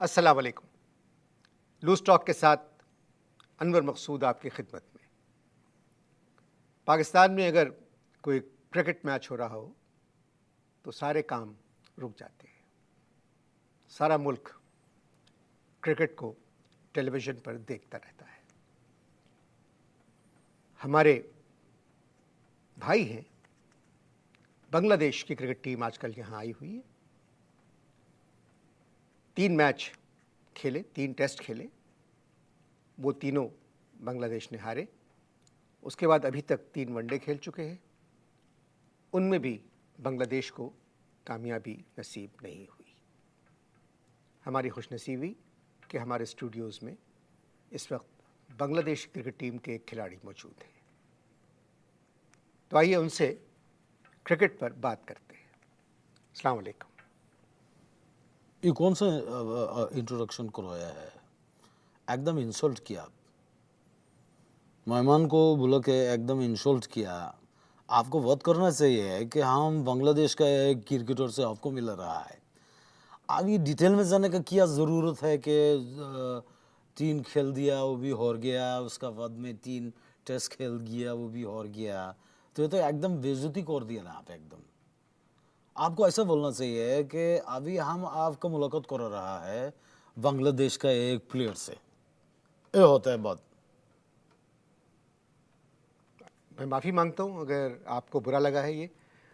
अस्सलाम वालेकुम। Loose talk के साथ अनवर मकसूद आपकी खिदमत में। पाकिस्तान में अगर कोई क्रिकेट मैच हो रहा हो तो सारे काम रुक जाते हैं। सारा मुल्क क्रिकेट को टेलीविज़न पर देखता रहता है। हमारे भाई हैं, बांग्लादेश की क्रिकेट टीम आजकल यहाँ आई हुई है। 3 मैच खेले, 3 टेस्ट खेले, वो तीनों बांग्लादेश ने हारे। उसके बाद अभी तक 3 वनडे खेल चुके हैं, उनमें भी बांग्लादेश को कामयाबी नसीब नहीं हुई। हमारी खुशनसीबी कि हमारे स्टूडियोज़ में इस वक्त बांग्लादेश क्रिकेट टीम के एक खिलाड़ी मौजूद हैं। तो आइए उनसे क्रिकेट पर बात करते हैं। अस्सलाम वालेकुम। ये कौन सा इंट्रोडक्शन करवाया है? एकदम इंसल्ट किया। मेहमान को बोला कि एकदम इंसल्ट किया। आपको बात करना चाहिए कि हम बांग्लादेश का एक क्रिकेटर से आपको मिल रहा है। अब ये डिटेल में जाने का क्या ज़रूरत है कि 3 खेल दिया वो भी हार गया, उसका बाद में 3 टेस्ट खेल गया वो भी हार गया। तो ये तो एकदम बेइज्जती कर दिया ना आप एकदम। आपको ऐसा बोलना चाहिए कि अभी हम आपका मुलाकात कर रहा है बांग्लादेश का एक प्लेयर से। ये होता है बात। मैं माफ़ी मांगता हूँ अगर आपको बुरा लगा है ये,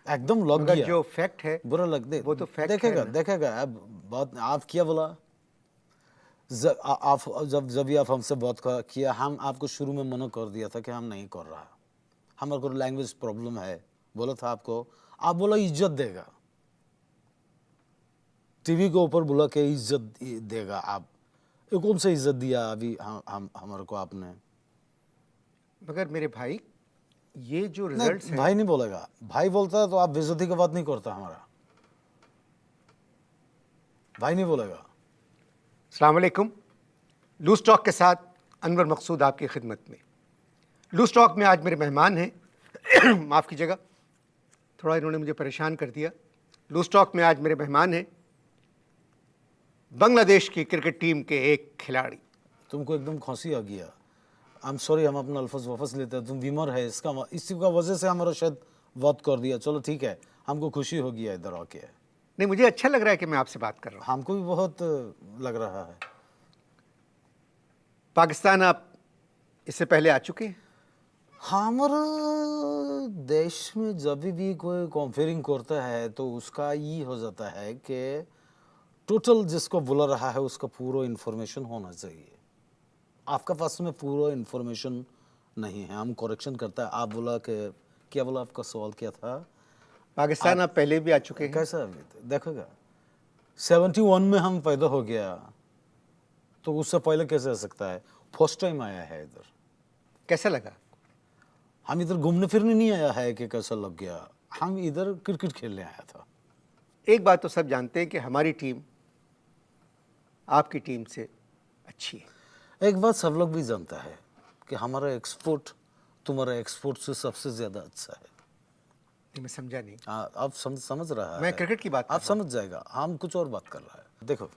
एकदम लग मगर गया। जो फैक्ट है बुरा लग दे वो तो फैक्ट देखेगा है ना। देखेगा। अब बात आप क्या बोला? आप जब भी आप हमसे बात किया, हम आपको शुरू में मना कर दिया था कि हम नहीं कर रहा, हमारे को लैंग्वेज प्रॉब्लम है बोला था आपको। आप बोला इज्जत देगा, टीवी के ऊपर बोला कि इज्जत देगा। आप ये कौन सा इज्जत दिया अभी हम हमारे को आपने? मगर मेरे भाई, ये जो रिजल्ट्स नहीं, हैं, भाई नहीं बोलेगा। भाई बोलता है तो आप बेइज्जती की बात नहीं करता हमारा। भाई नहीं बोलेगा। अस्सलाम वालेकुम। लूज टॉक के साथ अनवर मकसूद आपकी खिदमत में। लूज टॉक में आज मेरे मेहमान हैं माफ़ कीजिएगा, थोड़ा इन्होंने मुझे परेशान कर दिया। लूज टॉक में आज मेरे मेहमान हैं बांग्लादेश की क्रिकेट टीम के एक खिलाड़ी। तुमको एकदम खांसी आ गया। आई एम सॉरी, हम अपना अल्फाज वापस लेते हैं। तुम बीमार है, इसी का वजह से हमारा शायद बात कर दिया। चलो ठीक है, हमको खुशी हो गया इधर आके। नहीं, मुझे अच्छा लग रहा है कि मैं आपसे बात कर रहा हूँ। हमको भी बहुत लग रहा है। पाकिस्तान आप इससे पहले आ चुके हैं? हमारा देश में जब भी कोई कॉन्फेरिंग करता है तो उसका ये हो जाता है कि टोटल जिसको बोला रहा है उसका पूरा इन्फॉर्मेशन होना चाहिए। आपका पास में पूरा इन्फॉर्मेशन नहीं है, हम करेक्शन करता है। आप बोला कि क्या बोला? आपका सवाल क्या था? पाकिस्तान आप पहले भी आ चुके हैं? कैसा देखोगा, 71 में हम पैदा हो गया तो उससे पहले कैसे आ सकता है? फर्स्ट टाइम आया है इधर। कैसा लगा? हम इधर घूमने फिरने नहीं आया है कि कैसा लग गया। हम इधर क्रिकेट खेलने आया था। एक बात तो सब जानते हैं कि हमारी टीम आपकी टीम से अच्छी है। एक बात सब लोग भी जानता है कि हमारा एक्सपोर्ट तुम्हारा एक्सपोर्ट से सबसे ज़्यादा अच्छा है। नहीं, मैं समझा नहीं। आप समझ रहा मैं है? क्रिकेट की बात कर आप रहा हूँ। समझ जाएगा, हम कुछ और बात कर रहा है। देखो,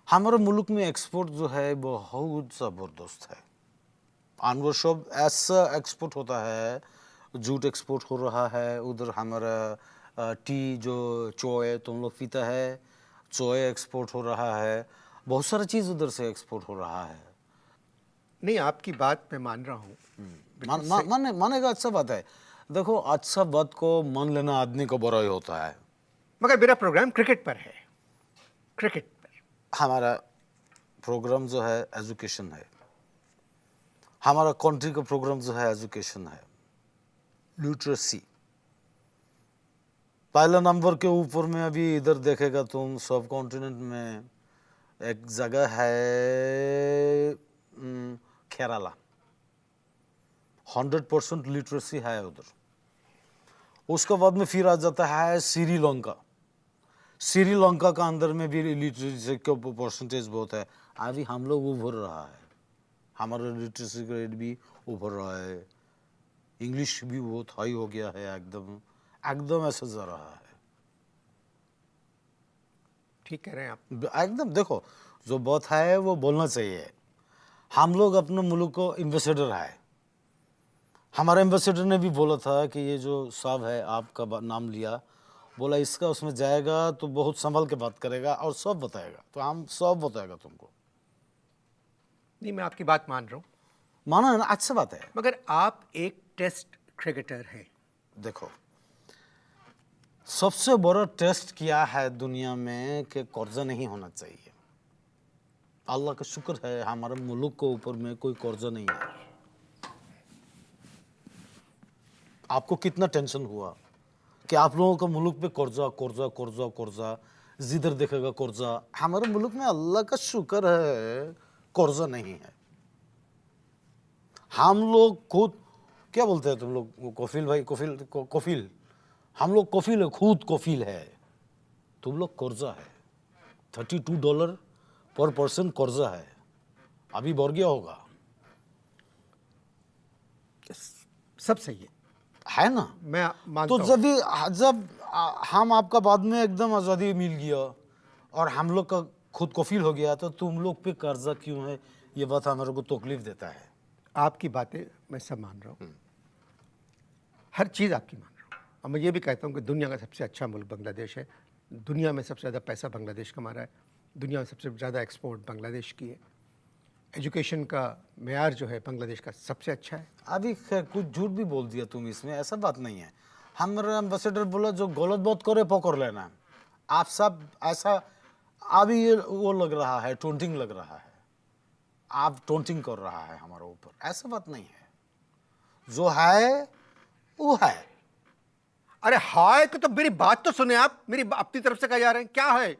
हमारे मुल्क में एक्सपोर्ट जो है बहुत ज़बरदस्त है। अनवर शॉप ऐसा एक्सपोर्ट होता है, जूट एक्सपोर्ट हो रहा है उधर। हमारा टी जो चोए तुम लोग पीता है, चोए एक्सपोर्ट हो रहा है। बहुत सारा चीज़ उधर से एक्सपोर्ट हो रहा है। नहीं, आपकी बात मैं मान रहा हूँ। बिल्कुल सही। मानेगा, अच्छा बात है। देखो, अच्छा बात को मान लेना आदमी को बड़ा ही होता है। मगर मेरा प्रोग्राम क्रिकेट पर है, क्रिकेट पर। हमारा प्रोग्राम जो है एजुकेशन है। हमारा कंट्री का प्रोग्राम जो है एजुकेशन है, लिटरेसी। पहला नंबर के ऊपर में अभी इधर देखेगा तुम, सब कॉन्टिनेंट में एक जगह है केरला। 100% लिटरेसी है उधर। उसके बाद में फिर आ जाता है श्रीलंका। श्रीलंका का अंदर में भी लिटरेसी का परसेंटेज बहुत है। अभी हम लोग उभर रहा है, हमारा लिटरेसी का रेट भी उभर रहा है। इंग्लिश भी बहुत हाई हो गया है, एकदम एकदम ऐसा जा रहा है। ठीक कह रहे हैं आप। एकदम देखो, जो बात है वो बोलना चाहिए। हम लोग अपने मुल्क को एम्बेसडर है। हमारे एम्बेसडर ने भी बोला था कि ये जो साहब है आपका नाम लिया, बोला इसका उसमें जाएगा तो बहुत संभल के बात करेगा और सब बताएगा, तो हम सब बताएगा तुमको। नहीं, मैं आपकी बात मान रहा हूँ, माना है ना, अच्छी बात है। मगर आप एक टेस्ट क्रिकेटर हैं। देखो, सबसे बड़ा टेस्ट क्या है दुनिया में कि कर्जा नहीं होना चाहिए। अल्लाह का शुक्र है हमारे मुल्क के ऊपर में कोई कर्जा नहीं है। आपको कितना टेंशन हुआ कि आप लोगों का मुल्क पे कर्जा कर्जा कर्जा कर्जा, जिधर देखेगा कर्जा। हमारे मुल्क में अल्लाह का शुक्र है कर्जा नहीं है। हम लोग खुद, क्या बोलते हैं तुम लोग, कफील भाई, कफील, हम लोग कफील है, खुद कफील है। तुम लोग कर्जा है, $32 पर पर्सन कर्जा है, अभी बढ़ गया होगा, सब सही है ना। मैं मानता तो हूँ। जब हम आपका बाद में एकदम आज़ादी मिल गया और हम लोग का खुद कफील हो गया, तो तुम लोग पे कर्जा क्यों है, ये बात हमारे को तकलीफ देता है। आपकी बातें मैं सब मान रहा हूँ, हर चीज़ आपकी मान रहा हूँ, और मैं ये भी कहता हूँ कि दुनिया का सबसे अच्छा मुल्क बांग्लादेश है। दुनिया में सबसे ज़्यादा पैसा बांग्लादेश कमा रहा है, दुनिया में सबसे ज़्यादा एक्सपोर्ट बांग्लादेश की है। एजुकेशन का मेयार जो है बांग्लादेश का सबसे अच्छा है। अभी खैर कुछ झूठ भी बोल दिया तुम इसमें, ऐसा बात नहीं है। हमारे एम्बेसडर बोला जो गलत बात करे पकड़ लेना। आप सब ऐसा, अभी ये वो लग रहा है, टोंटिंग लग रहा है, आप टोंटिंग कर रहा है हमारे ऊपर, ऐसा बात नहीं है। जो है वो है। अरे हाय, तो मेरी बात तो सुने आप, मेरी अपनी तरफ से कहा जा रहे हैं क्या है।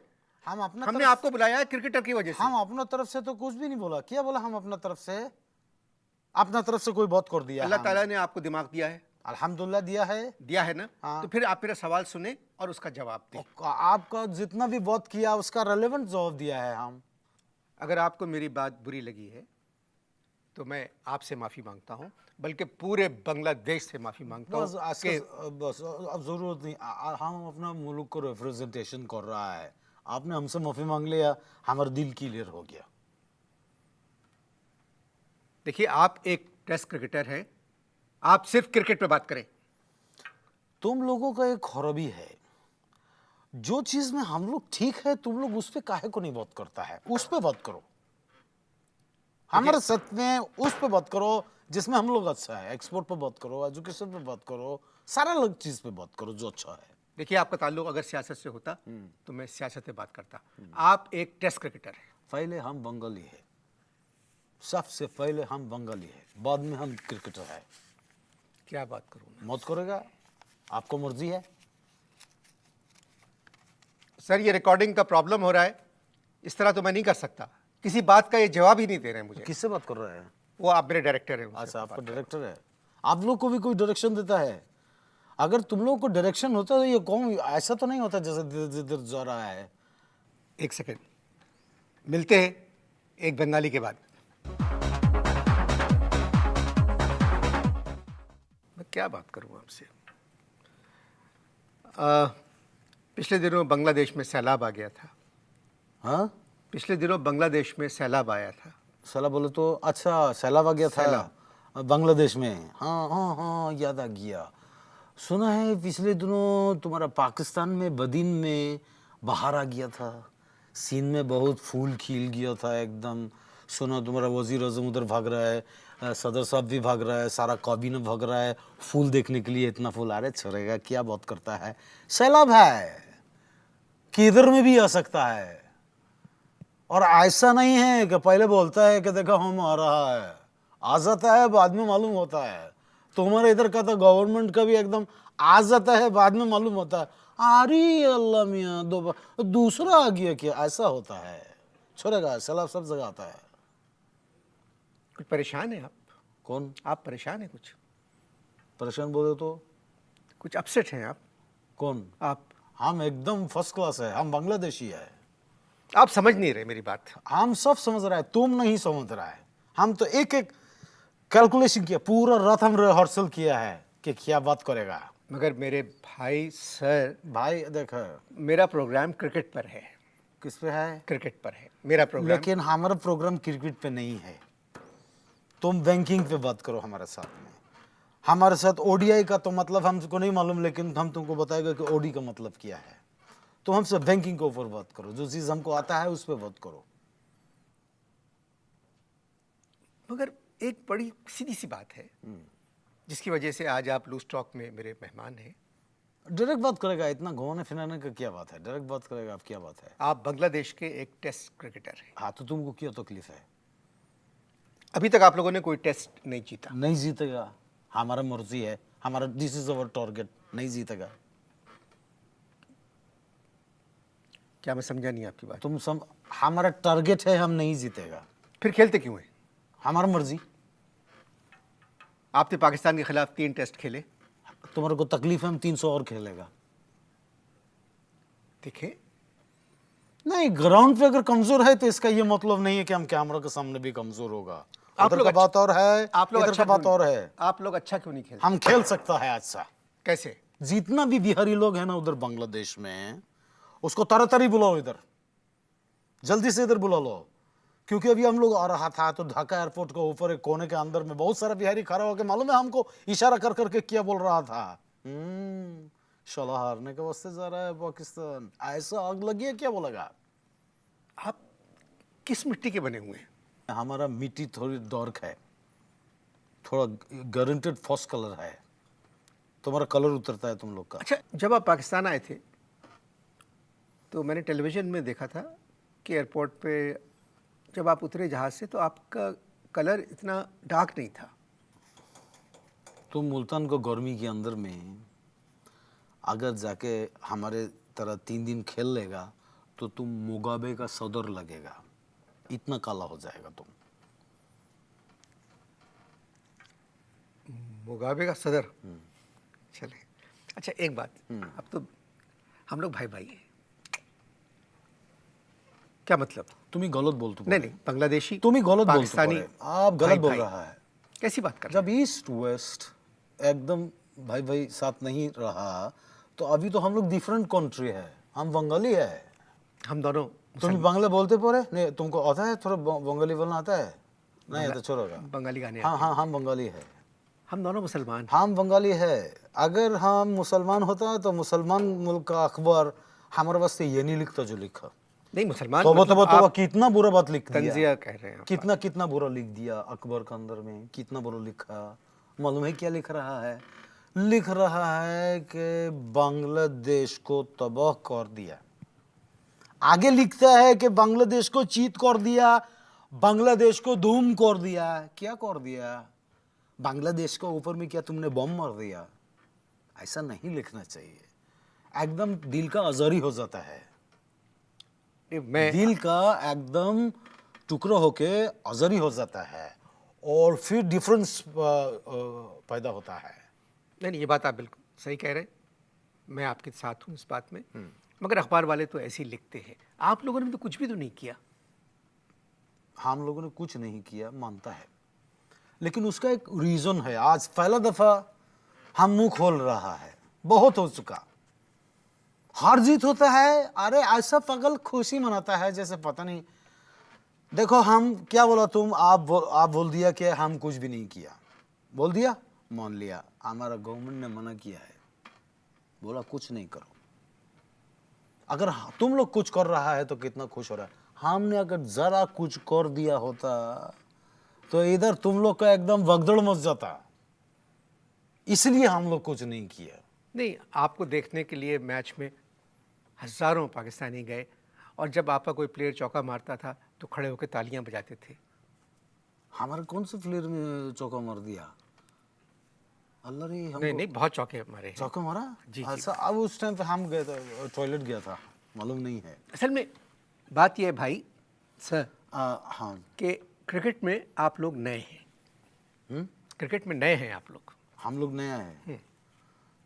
हम अपना हमने आपको बुलाया है क्रिकेटर की वजह से। हम अपना तरफ से तो कुछ भी नहीं बोला। क्या बोला हम अपना तरफ से? अपना तरफ से कोई बात कर दिया? अल्लाह ताला ने आपको दिमाग दिया है, अल्हम्दुलिल्लाह दिया है ना। हाँ। तो फिर आप मेरा सवाल सुने और उसका जवाब दें। आपका जितना भी बात किया उसका रेलेवेंट जवाब दिया है हम। अगर आपको मेरी बात बुरी लगी है तो मैं आपसे माफ़ी मांगता हूँ, बल्कि पूरे बांग्लादेश से माफ़ी मांगता बस हूँ आज कि बस अब जरूरत नहीं। हम अपना मुल्क को रिप्रेजेंटेशन कर रहा है, आपने हमसे माफी मांग लिया, हमारा दिल क्लियर हो गया। देखिए, आप एक टेस्ट क्रिकेटर हैं, आप सिर्फ क्रिकेट पे बात करें। तुम लोगों का एक खराबी है, जो चीज में हम लोग ठीक है तुम लोग उस पे काहे को नहीं बात करता है, उस पे बात करो। हमारे साथ में उस पे बात करो जिसमें हम लोग अच्छा है। एक्सपोर्ट पे बात करो, एजुकेशन पे बात करो, सारा अलग चीज पे बात करो जो अच्छा है। देखिए, आपका ताल्लुक अगर सियासत से होता तो मैं सियासत पे बात करता। आप एक टेस्ट क्रिकेटर हैं। पहले हम बंगाली है, सबसे पहले हम बंगाली है, बाद में हम क्रिकेटर है। क्या बात करूँ मैं? मत करेगा, आपको मर्जी है। सर, ये रिकॉर्डिंग का प्रॉब्लम हो रहा है, इस तरह तो मैं नहीं कर सकता। किसी बात का ये जवाब ही नहीं दे रहे हैं मुझे। किससे बात कर रहे हैं? वो आप मेरे डायरेक्टर हैं, उनसे अच्छा, बात आपका कर रहा डायरेक्टर है। आप लोग को भी कोई डायरेक्शन देता है? अगर तुम लोगों को डायरेक्शन होता तो ये कौन, ऐसा तो नहीं होता जैसे धीरे जा रहा है। हूं। एक सेकंड, मिलते हैं एक बंगाली के बाद। मैं क्या बात करूं आपसे। पिछले दिनों बांग्लादेश में सैलाब आ गया था। हाँ, पिछले दिनों बांग्लादेश में सैलाब आया था। सैलाब बोले तो अच्छा, सैलाब आ गया था बांग्लादेश में। हाँ हाँ हाँ, याद आ गया। सुना है पिछले दिनों तुम्हारा पाकिस्तान में बदीन में बाहर आ गया था, सीन में बहुत फूल खिल गया था एकदम। सुना तुम्हारा वजीर आजम उधर भाग रहा है, सदर साहब भी भाग रहा है, सारा काबीना भाग रहा है फूल देखने के लिए। इतना फूल, अरे छोड़ेगा, क्या बात करता है। सैलाब है, किधर में भी आ सकता है। और ऐसा नहीं है कि पहले बोलता है कि देखो हम आ रहा है, आ जाता है बाद में मालूम होता है। तुम्हारे इधर का तो गवर्नमेंट का भी एकदम आ जाता है बाद में मालूम होता है। अरे अल्लाह मियाँ, दूसरा आ गया क्या, ऐसा होता है। छोड़ेगा, सैलाब सब जगह आता है। कुछ परेशान है आप? कौन आप परेशान हैं कुछ? परेशान बोले तो? कुछ अपसेट हैं आप? कौन? आप हम एकदम फर्स्ट क्लास है, हम बांग्लादेशी है। आप समझ नहीं रहे मेरी बात। हम सब समझ रहा है, तुम नहीं समझ रहा है। हम तो एक एक कैलकुलेशन किया, पूरा रात हम रिहर्सल किया है कि क्या बात करेगा। मगर मेरे भाई, सर, भाई देख, मेरा प्रोग्राम क्रिकेट पर है। किस पे है? क्रिकेट पर है मेरा प्रोग्राम। लेकिन हमारा प्रोग्राम क्रिकेट पे नहीं है। तुम बैंकिंग पे बात करो हमारे साथ में। हमारे साथ ओडीआई का तो मतलब हमको नहीं मालूम, लेकिन हम तुमको बताएगा कि ओडी का मतलब क्या है। तो हमसे बैंकिंग के ऊपर बात करो, जो चीज हमको आता है उस पर बात करो। मगर एक बड़ी सीधी सी बात है जिसकी वजह से आज आप लूज टॉक में मेरे मेहमान हैं। डायरेक्ट बात करेगा, इतना घुमाने फिराने का क्या बात है? डायरेक्ट बात करेगा, आप क्या बात है? आप बांग्लादेश के एक टेस्ट क्रिकेटर हैं। हाँ, तो तुमको क्या तकलीफ है? अभी तक आप लोगों ने कोई टेस्ट नहीं जीता। नहीं जीतेगा, हमारा मर्जी है, हमारा दिस इज अवर टारगेट। नहीं जीतेगा। क्या मैं समझा नहीं आपकी बात। हमारा टारगेट है, हम नहीं जीतेगा। फिर खेलते क्यों हैं? हमारा मर्जी। आपने पाकिस्तान के खिलाफ 3 टेस्ट खेले। तुम्हारे को तकलीफ है, हम 300 और खेलेगा। देखे नहीं, ग्राउंड पे अगर कमजोर है तो इसका ये मतलब नहीं है कि हम कैमरा के सामने भी कमजोर होगा। आप उधर लोग का बात और है, आप लोग इधर अच्छा का बात क्यों और नहीं- है। आप लोग अच्छा क्यों नहीं खेलते? हम खेल सकता है अच्छा। कैसे? जितना भी बिहारी लोग हैं ना उधर बांग्लादेश में, उसको तरतरी बुलाओ इधर, जल्दी से इधर बुला लो। क्योंकि अभी हम लोग आ रहा था तो ढाका एयरपोर्ट के ऊपर एक कोने के अंदर में बहुत सारा बिहारी खड़ा होकर, मालूम है हमको इशारा कर करके क्या बोल रहा था? शाला हारने के वास्ते जा रहा है पाकिस्तान, ऐसा आग लगी है क्या बोलेगा? आप किस मिट्टी के बने हुए हैं? हमारा मिट्टी थोड़ी डार्क है, थोड़ा गारंटेड फॉस कलर है। तुम्हारा कलर उतरता है तुम लोग का। अच्छा, जब आप पाकिस्तान आए थे तो मैंने टेलीविज़न में देखा था कि एयरपोर्ट पे जब आप उतरे जहाज़ से तो आपका कलर इतना डार्क नहीं था। तुम मुल्तान को गर्मी के अंदर में अगर जाके हमारे तरह 3 दिन खेल लेगा तो तुम मुगाबे का सदर लगेगा, इतना काला हो जाएगा तुम। मुगाबे का सदर। चले। अच्छा एक बात, अब तो हम लोग भाई भाई हैं। क्या मतलब? तुम ही गलत बोलते नहीं नहीं, बांग्लादेशी तुम ही गलत पाकिस्तानी बोलते आप गलत भाई बोल भाई। रहा है। कैसी बात कर जब ईस्ट वेस्ट एकदम भाई भाई साथ नहीं रहा तो अभी तो हम लोग डिफरेंट कंट्री है। हम बंगाली है। हम दोनों तुम बांग्ला बोलते पड़े नहीं? तुमको आता है थोड़ा बंगाली बोलना आता है? नहीं तो छोड़ोगा। बंगाली गाने हाँ आते हैं। हाँ, हम बंगाली है। हम दोनों मुसलमान। हम बंगाली है। अगर हम मुसलमान होता तो मुसलमान मुल्क का अखबार हमारे वास्ते ये नहीं लिखता जो लिखा। नहीं मुसलमान तोबा मतलब तोबा आप कितना बुरा बात लिख दिया। तंजिया कह रहे हैं आप। कितना कितना बुरा लिख दिया अकबर के अंदर में, कितना बुरा लिखा। मालूम है क्या लिख रहा है? लिख रहा है कि बांग्लादेश को तबाह कर दिया। आगे लिखता है कि बांग्लादेश को चीत कर दिया, बांग्लादेश को धूम कर दिया। क्या कर दिया? बांग्लादेश के ऊपर में क्या तुमने बम मार दिया? ऐसा नहीं लिखना चाहिए। एकदम दिल का आजारी हो जाता है। मैं दिल का एकदम टुकड़ा होके आजारी हो जाता है और फिर डिफरेंस पैदा होता है। नहीं ये बात आप बिल्कुल सही कह रहे हैं, मैं आपके साथ हूँ इस बात में। मगर अखबार वाले तो ऐसे ही लिखते हैं। आप लोगों ने तो कुछ भी तो नहीं किया। हम लोगों ने कुछ नहीं किया मानता है, लेकिन उसका एक रीजन है। आज पहला दफा हम मुंह खोल रहा है, बहुत हो चुका। हार जीत होता है, अरे ऐसा पागल खुशी मनाता है जैसे पता नहीं। देखो हम क्या बोला, तुम आप बोल दिया कि हम कुछ भी नहीं किया। बोल दिया, मान लिया। हमारा गवर्नमेंट ने मना किया है, बोला कुछ नहीं करो। अगर तुम लोग कुछ कर रहा है तो कितना खुश हो रहा है। हमने अगर जरा कुछ कर दिया होता तो इधर तुम लोग का एकदम भगदड़ मच जाता। इसलिए हम लोग कुछ नहीं किया। नहीं, आपको देखने के लिए मैच में हज़ारों पाकिस्तानी गए और जब आपका कोई प्लेयर चौका मारता था तो खड़े होकर तालियां बजाते थे। हमारे कौन से प्लेयर में चौका मार दिया? अल्लाह रे, नहीं नहीं, बहुत चौके मारे हैं। चौका मारा जी, जी। अच्छा, अब उस टाइम पे हम गए थे, टॉयलेट गया था, मालूम नहीं है। असल में बात यह है भाई सर हाँ। कि क्रिकेट में आप लोग नए हैं। क्रिकेट में नए हैं आप लोग। हम लोग नया है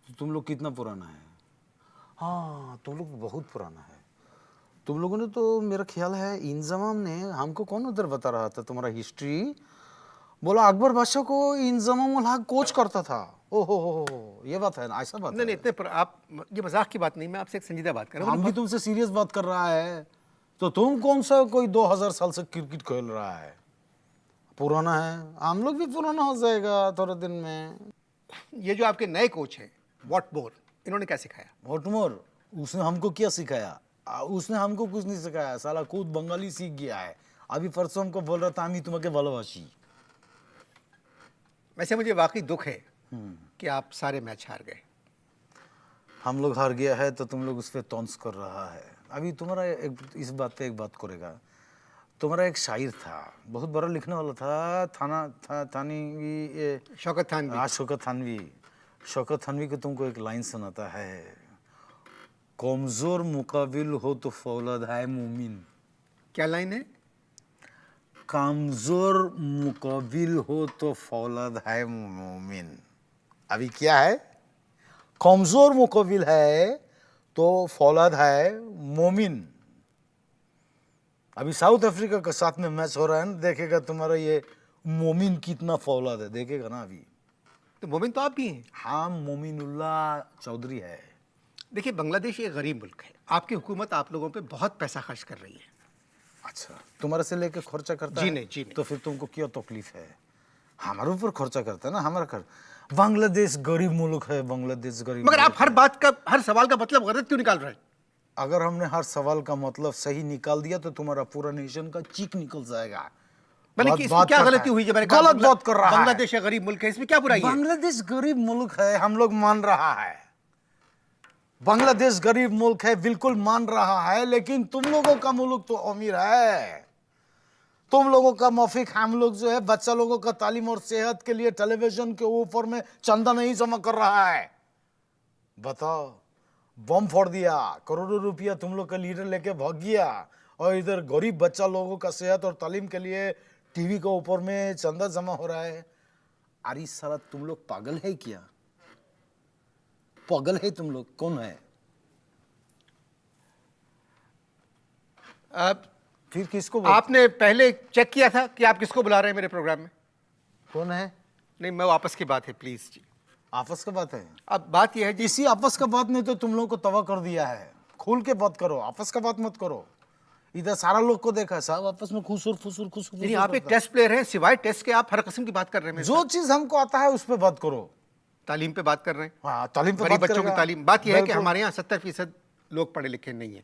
तो तुम लोग कितना पुराना है? हाँ, तुम लोग बहुत पुराना है। तुम लोगों ने तो मेरा ख्याल है इंजमाम ने हमको कौन उधर बता रहा था तुम्हारा हिस्ट्री, बोला अकबर बादशाह को इंजमाम उल हक कोच करता था। ओहो हो, ये बात है ना? ऐसा बात नहीं है? नहीं, इतने पर आप ये मजाक की बात नहीं, मैं आपसे एक संजीदा बात कर रहा हम हूँ। भी तुमसे सीरियस बात कर रहा है। तो तुम कौन सा कोई 2000 साल से क्रिकेट खेल रहा है, पुराना है, हम लोग भी पुराना हो जाएगा थोड़े दिन में। ये जो आपके नए कोच हैं वॉटमोर, इन्होंने क्या सिखाया? वॉटमोर, उसने हमको क्या सिखाया? उसने हमको कुछ नहीं सिखाया, साला खुद बंगाली सीख गया है। अभी परसों हमको बोल रहा था हम ही तुम्हें भालोबासी। वैसे मुझे वाकई दुख है कि आप सारे मैच हार गए। हम लोग हार गया है तो तुम लोग उस पर तौंस कर रहा है। अभी तुम्हारा इस बात पे एक बात करेगा, तुम्हारा एक शायर था, बहुत बड़ा लिखने वाला था, थानवी, ये शौकत थानवी। शौकत थानवी को तुमको एक लाइन सुनाता है, कमजोर मुकाबिल हो तो फौलाद है मोमिन। क्या लाइन है? कमजोर मुकाबिल हो तो फौलाद है मोमिन। अभी क्या है? कमजोर मुकाबिल है तो फौलाद है मोमिन। अभी साउथ अफ्रीका के साथ में मैच हो रहा है ना, देखेगा तुम्हारा ये मोमिन कितना फौलाद है, देखेगा ना अभी। तो मोमिन तो आप भी हैं। हाँ, मोमिनुल्लाह चौधरी है। देखिए, बांग्लादेश एक गरीब मुल्क है, आपकी हुकूमत आप लोगों पे बहुत पैसा खर्च कर रही है। अच्छा, तुम्हारे से लेके खर्चा करता जी है? नहीं, जी नहीं। तो फिर तुमको क्या तकलीफ है? हमारे ऊपर खर्चा करता है ना, हमारा खर्च। बांग्लादेश गरीब मुल्क है, बांग्लादेश गरीब मगर मुल्क आप हर है। बात का, हर सवाल का मतलब गलत क्यों निकाल रहे हैं? अगर हमने हर सवाल का मतलब सही निकाल दिया तो तुम्हारा पूरा नेशन का चीक निकल जाएगा। मतलब कि इसमें क्या गलती हुई? जब मैंने कहा गलत बात कर रहा है। बांग्लादेश एक गरीब मुल्क है, इसमें क्या बुराई है? बांग्लादेश गरीब मुल्क है, हम लोग मान रहा है। बांग्लादेश गरीब मुल्क है, बिल्कुल मान रहा है, लेकिन तुम लोगों का मुल्क तो अमीर है। तुम लोगों का माफिक हम लोग जो है बच्चा लोगों का तालीम और सेहत के लिए टेलीविजन के ऊपर में चंदा नहीं जमा कर रहा है। बताओ, बम फोड़ दिया, करोड़ों रुपया तुम लोग का लीडर लेके भाग गया, और इधर गरीब बच्चा लोगों का सेहत और तालीम के लिए टीवी के ऊपर में चंदा जमा हो रहा है। अरे साला तुम लोग पागल है क्या? पागल है तुम लोग? कौन है? आप फिर किसको आपने पहले चेक किया था कि आप किसको बुला रहे हैं मेरे प्रोग्राम में? कौन है? नहीं, मैं वापस की बात है, प्लीज जी। आपस का बात है। अब बात यह है जी, इसी आपस का बात ने तो तुम लोग को तबाह कर दिया है। खुल के बात करो, आपस का बात मत करो। इधर सारा लोग को देखा, सब आपस में खुसूर फुसूर खुसूर नहीं, आप एक टेस्ट प्लेयर हैं, सिवाय टेस्ट के आप हर किस्म की बात कर रहे हैं मेरे जो चीज हमको आता है उस पर बात करो। साथ। तालीम पे बात कर रहे हैं, हाँ, तालीम पे गरीब बात बच्चों की करेगा। तालीम। बात यह है कि बिल्कुल। हमारे यहाँ 70% लोग पढ़े लिखे नहीं है,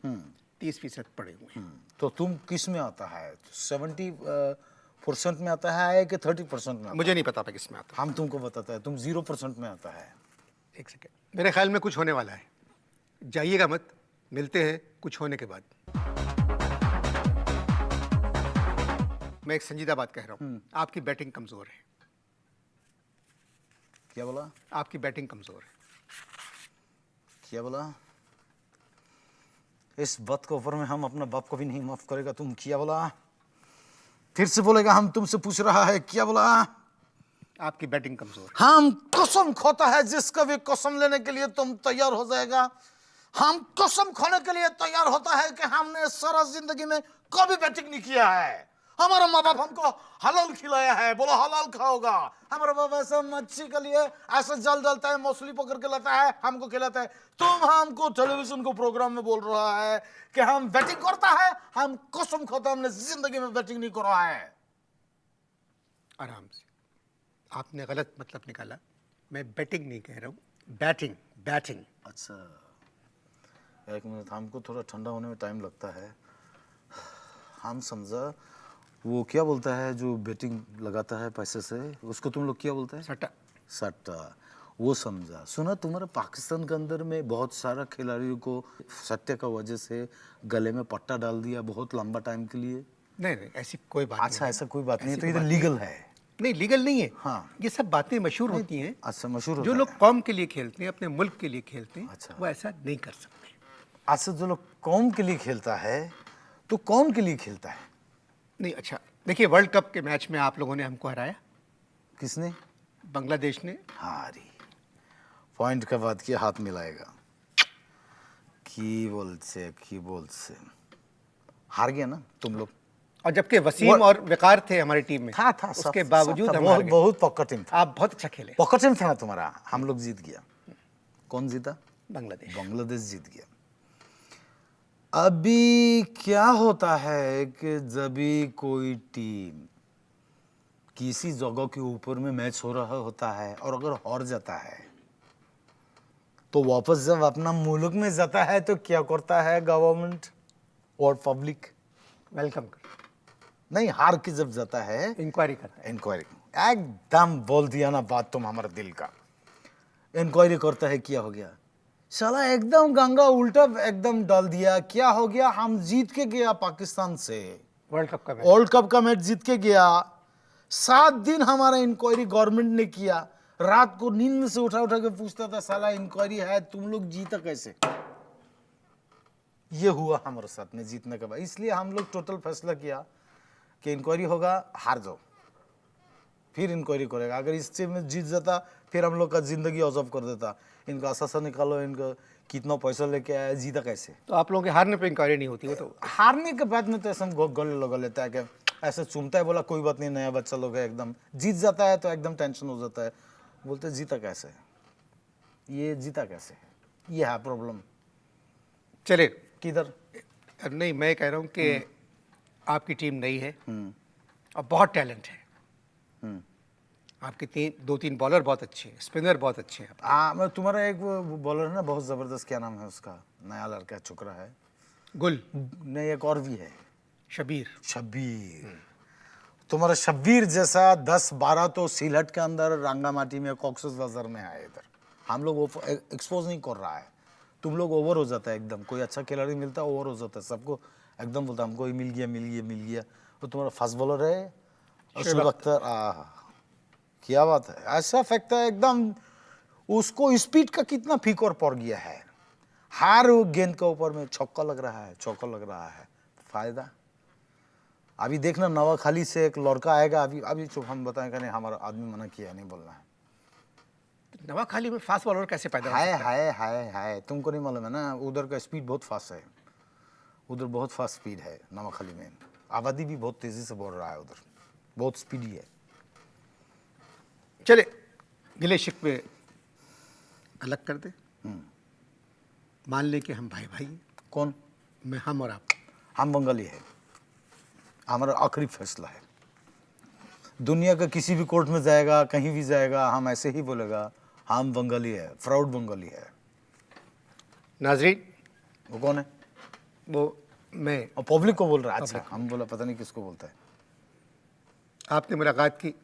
30% पढ़े हुए हैं। तो तुम किस में आता है? 70% में आता है कि 30% में आता मुझे नहीं पता किस में आता है? हम तुमको बताता है, तुम 0% में आता है। है। एक सेकेंड, मेरे ख्याल में कुछ होने वाला है, जाइएगा मत, मिलते हैं कुछ होने के बाद। मैं एक संजीदा बात कह रहा हूँ, आपकी बैटिंग कमजोर है। क्या बोला? आपकी बैटिंग कमजोर है। क्या बोला? इस बात के ऊपर में हम अपना बाप को भी नहीं माफ करेगा। तुम क्या बोला? फिर से बोलेगा? हम तुमसे पूछ रहा है, क्या बोला? आपकी बैटिंग कमजोर है। हम कसम खाता है, जिसका भी कसम लेने के लिए तुम तैयार हो जाएगा। हम कसम खाने के लिए तैयार होता है कि हमने सारा जिंदगी में कभी बैटिंग नहीं किया है। हमारा माँ बाप हमको हलाल खिलाया है, बोलो हलाल खाओगा। हमारा बाप ऐसा मच्छी के लिए ऐसा जाल डालता है, मछली पकड़ के लाता है, हमको खिलाता है। तुम हमको टेलीविजन को प्रोग्राम में बोल रहा है कि हम बैटिंग करता है। हम कसम खाता हमने जिंदगी में बैटिंग नहीं करा है। आराम से, आपने गलत मतलब निकाला। मैं बैटिंग नहीं कह रहा हूँ, बैटिंग, बैटिंग। अच्छा, एक मिनट, हमको थोड़ा ठंडा होने में टाइम लगता है। हम समझा वो क्या बोलता है जो बैटिंग लगाता है पैसे से, उसको तुम लोग क्या बोलते हैं? सट्टा। सट्टा, वो समझा। सुना तुम्हारे पाकिस्तान के अंदर में बहुत सारा खिलाड़ियों को सट्टे का वजह से गले में पट्टा डाल दिया बहुत लंबा टाइम के लिए। नहीं नहीं, ऐसी कोई बात अच्छा, नहीं। ऐसा कोई बात नहीं है, ऐसी तो कोई इधर बात लीगल है? नहीं, लीगल नहीं है। हाँ। ये सब बातें मशहूर होती हैं। अच्छा, मशहूर जो होता लोग है। कौम के लिए खेलते हैं, अपने मुल्क के लिए खेलते हैं, अच्छा। वो ऐसा नहीं कर सकते। अच्छा, जो लोग कौम के लिए खेलता है तो कौन के लिए खेलता है? नहीं, अच्छा देखिए, वर्ल्ड कप के मैच में आप लोगों ने हमको हराया। किसने? बांग्लादेश ने। हारी। पॉइंट का बात किया, हाथ मिलाएगा। की बोलছে हार गया ना तुम लोग। और जबकि वसीम और वकार थे हमारी टीम में, था उसके बावजूद हम हार बहुत गए। बहुत पक्का टीम था। आप बहुत अच्छा खेले। पक्का टीम था ना तुम्हारा, हम लोग जीत गया। कौन जीता? बांग्लादेश। बांग्लादेश जीत गया। अभी क्या होता है कि जब भी कोई टीम किसी जगह के ऊपर में मैच हो रहा होता है और अगर हार जाता है तो वापस जब अपना मुल्क में जाता है तो क्या करता है गवर्नमेंट और पब्लिक? वेलकम कर, नहीं, हार के जब जाता है इंक्वायरी करता है। इंक्वायरी, एकदम बोल दिया ना बात तुम हमारे दिल का। इंक्वायरी करता है, क्या हो गया साला, एकदम गंगा उल्टा एकदम डाल दिया, क्या हो गया, हम जीत के गया पाकिस्तान से, वर्ल्ड कप का मैच। वर्ल्ड कप का मैच जीत के गया। 7 दिन हमारा इंक्वायरी गवर्नमेंट ने किया, रात को नींद में से उठा उठा के पूछता था साला इंक्वायरी है, तुम लोग जीता कैसे? ये हुआ हमारे साथ में जीतने के बाद। इसलिए हम लोग टोटल फैसला किया कि इंक्वायरी होगा, हार जाओ, फिर इंक्वायरी करेगा। अगर इस चीज में जीत जाता फिर हम लोग का जिंदगी अजब कर देता, इनका असासा निकालो, इनका कितना पैसा लेके आया, जीता कैसे? तो आप लोगों के हारने पे इंक्वायरी नहीं होती? वो तो हारने के बाद में तो ऐसा गले लगा लेता है कि ऐसे चूमता है, बोला कोई बात नहीं, नया बच्चा लोग है, एकदम जीत जाता है तो एकदम टेंशन हो जाता है, बोलते जीता कैसे, ये जीता कैसे, ये है प्रॉब्लम। चले, किधर? नहीं मैं कह रहा हूँ कि आपकी टीम नई है और बहुत टैलेंट है। आपके 2-3 बॉलर बहुत अच्छे हैं, स्पिनर बहुत अच्छे हैं। मैं तुम्हारा एक बॉलर है ना बहुत जबरदस्त, क्या नाम है उसका, नया लड़का छोकरा है, गुल, नहीं एक और भी है, शबीर। शब्बीर। तुम्हारा शब्बीर जैसा 10-12 तो सिलहट के अंदर रंगामाटी में कॉक्सेस बाजार में है। इधर हम लोग एक्सपोज नहीं कर रहा है, तुम लोग ओवर हो जाता है एकदम, कोई अच्छा खिलाड़ी मिलता है ओवर हो जाता है, सबको एकदम बोलता है हमको मिल गया मिल गया मिल गया। तो तुम्हारा फास्ट बॉलर है शुएब अख्तर, क्या बात है, ऐसा फेंकता है एकदम, उसको स्पीड का कितना फिकर पड़ गया है, हर गेंद के ऊपर में छक्का लग रहा है, चौका लग रहा है, फायदा। अभी देखना नवाखाली से एक लड़का आएगा, अभी अभी चुप, हम बताएंगे नहीं, हमारा आदमी मना किया नहीं बोलना है। नवाखाली में फास्ट बॉलर कैसे पैदा हो सकता है? हाय तुमको नहीं मालूम है ना, उधर का स्पीड बहुत फास्ट है, उधर बहुत फास्ट स्पीड है नवाखाली में, आबादी भी बहुत तेजी से बढ़ रहा है, उधर बहुत स्पीडी है। चले, गिले शिकवे अलग कर दे, मान ले कि हम भाई भाई हैं। कौन? मैं, हम और आप। हम बंगाली है, हमारा आखिरी फैसला है। दुनिया का किसी भी कोर्ट में जाएगा, कहीं भी जाएगा, हम ऐसे ही बोलेगा हम बंगाली है, प्राउड बंगाली है। नाजरीन, वो कौन है? वो मैं। और पब्लिक को बोल रहा है, अच्छा हम बोला पता नहीं किसको बोलता है। आपने मुलाकात की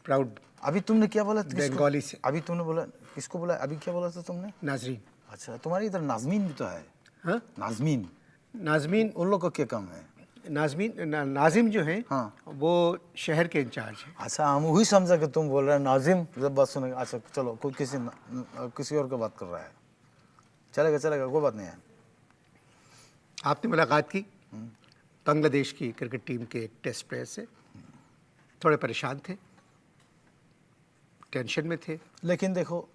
प्राउड अभी तुमने क्या बोला? बंगाली से। अभी तुमने बोला किसको बोला? अभी क्या बोला था तुमने? नाजरीन। अच्छा, तुम्हारे इधर नाजमीन भी तो है। हाँ, नाजमीन, नाजमीन। उन लोग का क्या काम है? नाजिम जो हैं, हाँ, वो शहर के इंचार्ज हैं। अच्छा हम वही समझा कि तुम बोल रहे हैं नाजिम, जब बात सुनेगा अच्छा चलो, कोई किसी और का बात कर रहा है, चलेगा चलेगा, कोई बात नहीं है। आपने मुलाकात की बांग्लादेश की क्रिकेट टीम के एक टेस्ट प्लेयर से, थोड़े परेशान थे, टेंशन में थे। लेकिन देखो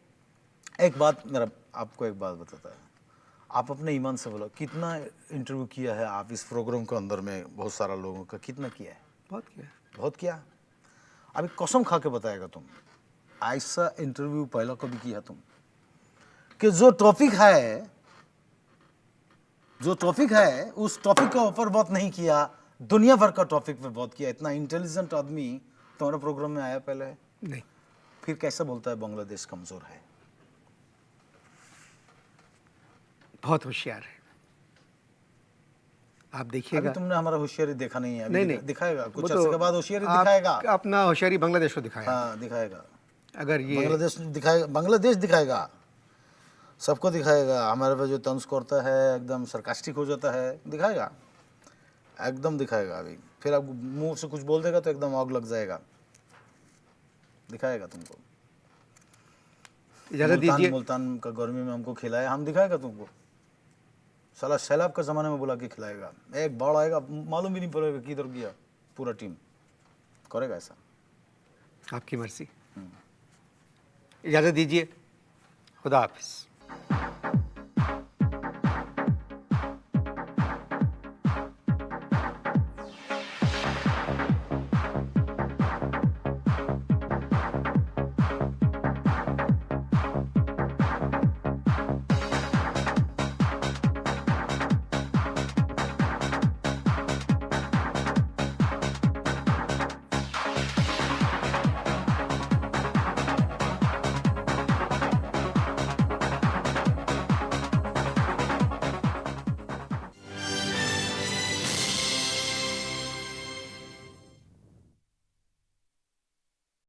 एक बात, मेरा आपको एक बात बताता है, आप अपने ईमान से बोलो कितना इंटरव्यू किया है आप इस प्रोग्राम के अंदर में, बहुत सारा लोगों का, कितना किया है? बहुत किया। बहुत किया। अभी कसम खा के बताएगा तुम, ऐसा इंटरव्यू पहला कभी किया तुम कि जो टॉपिक है उस टॉपिक के ऊपर बात नहीं किया, दुनिया भर का टॉपिक पे बात किया। इतना इंटेलिजेंट आदमी तुम्हारे प्रोग्राम में आया पहले? नहीं। फिर कैसे बोलता है बांग्लादेश कमजोर है? बहुत होशियार है, आप देखिएगा। अभी तुमने हमारा होशियारी देखा नहीं है, अभी नहीं। दिखाएगा कुछ वो अर्से के बाद होशियारी दिखाएगा। अपना होशियारी बांग्लादेश को दिखाया। हाँ दिखाएगा, अगर ये बांग्लादेश दिखाएगा, सबको दिखाएगा। हमारे पे जो तंज करता है, एकदम सरकास्टिक हो जाता है, दिखाएगा, एकदम दिखाएगा। अभी फिर आप मुंह से कुछ बोल देगा तो एकदम आग लग जाएगा, दिखाएगा तुमको। इजाजत दीजिए। मुल्तान का गर्मी में हमको खिलाया, हम दिखाएगा तुमको। साला सैलाब का जमाने में बुला के खिलाएगा, एक बाढ़ आएगा मालूम भी नहीं पड़ेगा किधर गया, पूरा टीम करेगा ऐसा। आपकी मर्जी। इजाजत दीजिए, खुदा हाफिज।